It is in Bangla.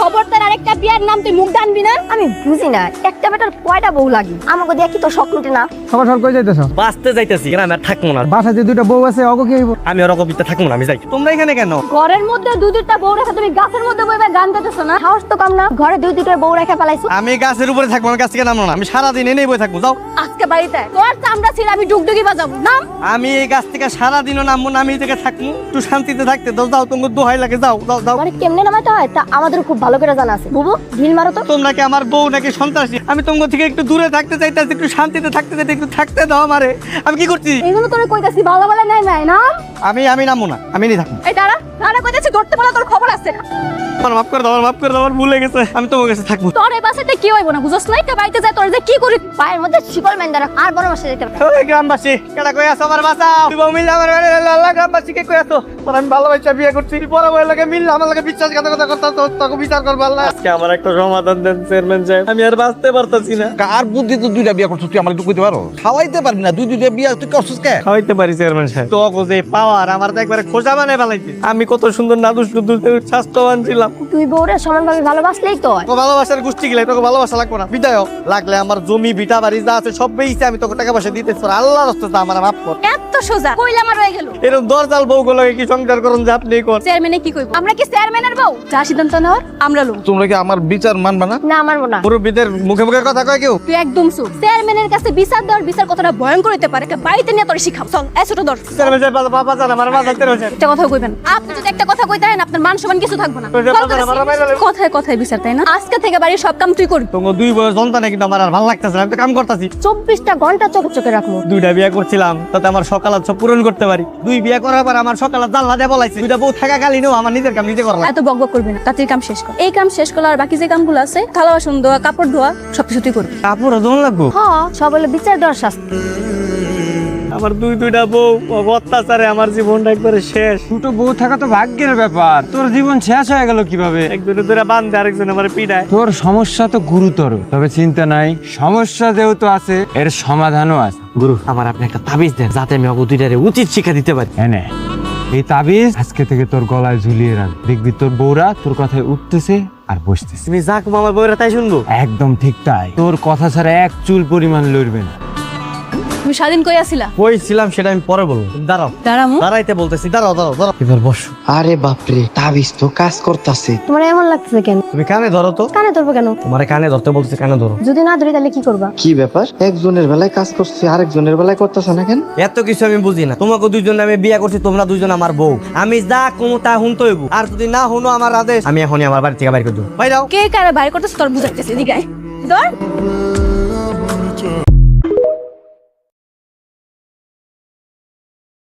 খবরদার আরেকটা বিয়ার নাম তুই মুখ টানবি না। আমি বুঝি না একটা বেটার কয়টা বউ লাগে, আমাকে দেখি তো শখ মিটে না। সকাল সকাল কই যাইতেছ? বাঁচতে যাইতেছি, আমি আর থাকবো না। বাসায় যে দুইটা বউ আছে অগো কি হইব? আমি আর অকবিতে থাকবো না, আমি যাই। তোমরা এখানে কেন? ঘরের মধ্যে দুইটা বউ রেখে তুমি গাছের মধ্যে বইবা গান গাইতেছো না? সাহস তো কম না, ঘরে দুইটা বউ রেখে পালাইছো। আমি গাছের উপরে থাকবো, আমি গাছ থেকে নামবো না। আমি সারাদিন এনেই বই থাকবো, যাও। আজকে বাড়িতে তোর চামড়া ছিল আমি ডুগডুগি বাজাবো নাম। আমি এই গাছ থেকে সারাদিনও নামবো না, আমি এই থেকে থাকবো, একটু শান্তিতে থাকতে দাও। যাও, তোমার দোহাই লাগে, যাও যাও যাও। মানে কেমনে নামাইতে হয় তা আমাদের খুব ভালো করে জানা আছে। বুবু ঢিল মারো তো। তোমরা কি আমার বউ নাকি সন্ত্রাসী? আমি তোমার থেকে একটু দূরে থাকতে চাইতেছি, একটু শান্তিতে থাকতে চাইতে, একটু থাকতে দাও আমারে। আমি কি করছি? এইগুলো তোরে কইতাছি ভালো ভালো নাই নাই না। আমি নামবো না, আমি নেই থাকবো। এই দাঁড়া দাঁড়া কইতাছি ধরতে পারলে তোর খবর আছে। আমার মাফ করে দাও, আমার মাফ করে দাও, আমার ভুলে গেছে। আমি তোমার কাছে থাকবো। তোর এই বাসাতে কি হইব না বুঝছ না? একটা বাড়িতে যায় তোর যে কি করি পায়ের মধ্যে শিকল মেন্দা রাখ আর বড় মাসে যেতে। ওই গ্রামবাসী কেডা কই আছো? আমার বাঁচাও। তুই বউ মিললে আমার বাড়ি আল্লাহ। গ্রামবাসী কে কই আছো? তোর আমি ভালোবাসা বিয়ে করছি, পরে বউয়ের লাগে মিললে আমার লাগে বিশ্বাসঘাতকতা করতে তোকে বিচার করবো আল্লাহ। আজকে আমার একটা সমাধান দেন চেয়ারম্যান সাহেব, আমি আর বাঁচতে পারতাছি না। কার বুদ্ধি তো দুইটা বিয়া করছিস? তুই আমার একটু কইতে পারো? খাওয়াইতে পারবি না, দুইটা বিয়া তুই করছিস কে? খাওয়াইতে পারি চেয়ারম্যান সাহেব, তো যে পাওয়ার আমার তো একবারে খোঁজা বানায় ফেলাইছে। আমি কত সুন্দর নাদুস নুদুস স্বাস্থ্যবান ছিলাম। তুই বউরে সমানভাবে ভালোবাসলেই তো হয়। তোকে ভালোবাসার গোষ্ঠী গেলে তোকে ভালোবাসা লাগবো না, বিদায় হ। লাগলে আমার জমি ভিটা বাড়ি যা আছে সব বেইছে, আমি তোকে টাকা পয়সা দিতে পারি। আল্লাহর রাস্তাতে আমার মাফ কর। এত সোজা কইলে আমার হয়ে গেল। এরকম দরজাল বউ গুলো কি সংসার করুন যে আপনি কোন? চেয়ারম্যানে কি কইব? আমরা কি চেয়ারম্যানের বউ? যা সিদ্ধান্ত নেওয়ার আমরা লোক। তোমরা কি আমার বিচার মানবা না? না মানবো না। মুরব্বীদের মুখে মুখে কথা কয় কেউ? তুই একদম চুপ। চেয়ারম্যানের কাছে বিচার দেওয়ার বিচার কতটা ভয়ঙ্কর হতে পারে একটা বাড়িতে নিয়ে তোর শিখাম। চল এই ছোট দর। চেয়ারম্যান সাহেব বাবা জান আমার বাবা জানতে রয়েছে। একটা কথা কইবেন। আপনি যদি একটা কথা কইতে হয় আপনার মান সম্মান কিছু থাকবে না। কথায় কথায় বিচার তাই না? আজকে থেকে বাড়ির সব কাম তুই করবি। তোমার দুই বয়স সন্তান কিন্তু আমার আর ভালো লাগতেছে না, আমি তো কাম করতেছি। 24টা ঘন্টা চোখে চোখে রাখবো। দুইটা বিয়ে করছিলাম তাতে আমার সকালাত সব পূরণ করতে পারি। দুই বিয়ে করার পর আমার সকালাত জানলা দিয়ে বলাইছে। দুইটা বউ থাকাকালীনও আমার নিজের কাম নিজে করা লাগে। এত বকবক করবি না, তাড়াতাড়ি কাম শেষ কর। এই কাম শেষ করলে আর বাকি যে কামগুলো আছে থালা বাসন ধোয়া কাপড় ধোয়া সবকিছু তুই করবি। কাপড় দোন লাগবো? হ্যাঁ সব হলো বিচার দেওয়ার শাস্তি। আমার দুইটা বউ অত্যাচারে আমার জীবনটা একবারে শেষ। দুটো বউ থাকা তো ভাগ্যের ব্যাপার, তোর জীবন শেষ হয়ে গেল কিভাবে? একজনের ধরে বান্ধে আরেকজন আমার পিঠায়। তোর সমস্যা তো গুরুতর, তবে চিন্তা নাই, সমস্যা যেহেতু আছে এর সমাধানও আছে। গুরু আমার আপনি একটা তাবিজ দেন যাতে আমি ওকে দুইটারে উচিত শিক্ষা দিতে পারি। এনে এই তাবিজ আজকে থেকে তোর গলায় ঝুলিয়ে রাখ, দেখবি তোর বউরা তোর কথায় উঠতেছে আর বসতেছে। তুমি যা কম আমার বউরা তাই শুনবো? একদম ঠিক তাই, তোর কথা ছাড়া এক চুল পরিমাণ লড়বে না। তুমি স্বাধীন কই আসিলা? কই ছিলাম সেটা আমি পরে বলবো। দাঁড়াও দাঁড়ামু। দাঁড়াইতে বলতেছি, দাঁড়াও দাঁড়াও দাঁড়াও। এবার বসো। আরে বাপরে, তাবিজ তো কাজ করতেছে। তোমার এমন লাগতেছে কেন? তুমি কানে ধরো তো। কানে ধরবো কেন? তোমার কানে ধরতে বলতেছি, কানে ধরো। যদি না ধরি তাহলে কি করবা? কি ব্যাপার, একজনের বেলায় কাজ করছে আরেকজনের বেলায় করতেছে না কেন? এত কিছু আমি বুঝি না। তোমাকে দুইজন আমি বিয়ে করছি, তোমরা দুইজন আমার বউ। আমি যা কমু তা হুনতে হইব, আর যদি না হুনো আমার আদেশ আমি এখনই আমার বাড়ি থেকে বাইর করে দেবো। বাইরাও। কে কারে বাইরে করতেছ তোর বুঝাইতেছে। এদিকে আয়। ধর।